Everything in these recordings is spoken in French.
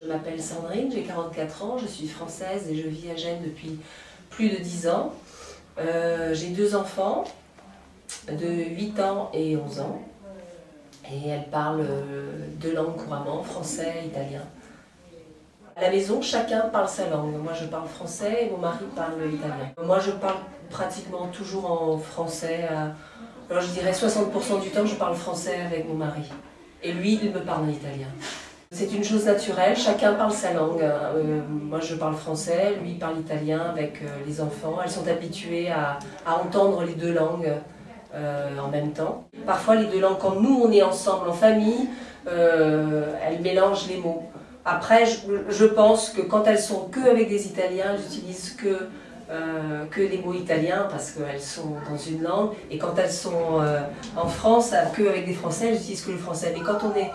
Je m'appelle Sandrine, j'ai 44 ans, je suis française et je vis à Gênes depuis plus de 10 ans. J'ai 2 enfants de 8 ans et 11 ans et elles parlent 2 langues couramment, français et italien. À la maison, chacun parle sa langue. Moi je parle français et mon mari parle italien. Moi je parle pratiquement toujours en français. Alors je dirais 60% du temps je parle français avec mon mari. Et lui, il me parle en italien. C'est une chose naturelle, chacun parle sa langue. Moi je parle français, lui parle italien avec les enfants. Elles sont habituées à entendre les 2 langues en même temps. Parfois les 2 langues, quand nous on est ensemble en famille, elles mélangent les mots. Après je pense que quand elles sont que avec des Italiens, elles n'utilisent que les mots italiens parce qu'elles sont dans une langue, et quand elles sont en France, que avec des Français, elles n'utilisent que le français. Mais quand on est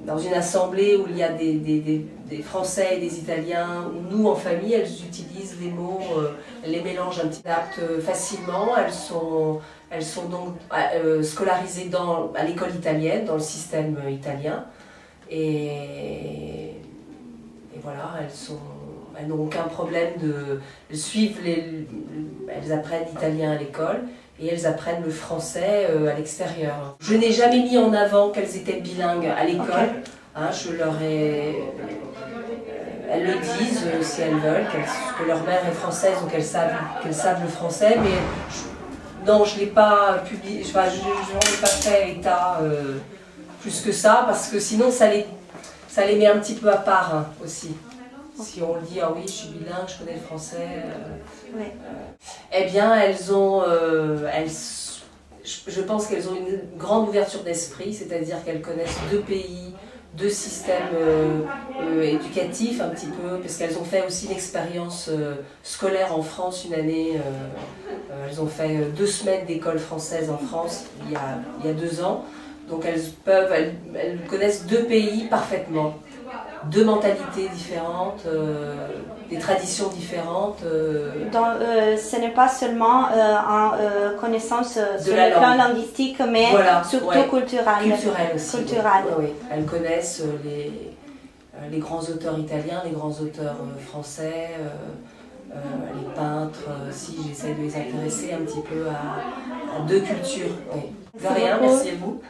dans une assemblée où il y a des Français et des Italiens, où nous en famille, elles utilisent les mots, elles les mélangent un petit peu, adaptent facilement. Elles sont donc scolarisées à l'école italienne, dans le système italien. Et voilà, elles n'ont aucun problème de suivre elles apprennent l'italien à l'école et elles apprennent le français à l'extérieur. Je n'ai jamais mis en avant qu'elles étaient bilingues à l'école. Okay. Hein, elles le disent si elles veulent, que leur mère est française, donc qu'elles savent le français, mais non, je ne l'ai pas publié, je n'en ai pas fait état plus que ça, parce que sinon ça les met un petit peu à part hein, aussi. Si on le dit, ah oui, je suis bilingue, je connais le français. Eh bien, je pense qu'elles ont une grande ouverture d'esprit, c'est-à-dire qu'elles connaissent 2 pays, 2 systèmes éducatifs un petit peu, parce qu'elles ont fait aussi l'expérience scolaire en France une année. Elles ont fait 2 semaines d'école française en France il y a 2 ans. Donc elles connaissent 2 pays parfaitement, 2 mentalités différentes, des traditions différentes. Donc ce n'est pas seulement en connaissance sur le plan linguistique, mais voilà, surtout culturel. Culturel aussi. Culturel. Oui. Elles connaissent les grands auteurs italiens, les grands auteurs français, les peintres, si j'essaie de les intéresser un petit peu à 2 cultures. Oui. De rien, merci à vous.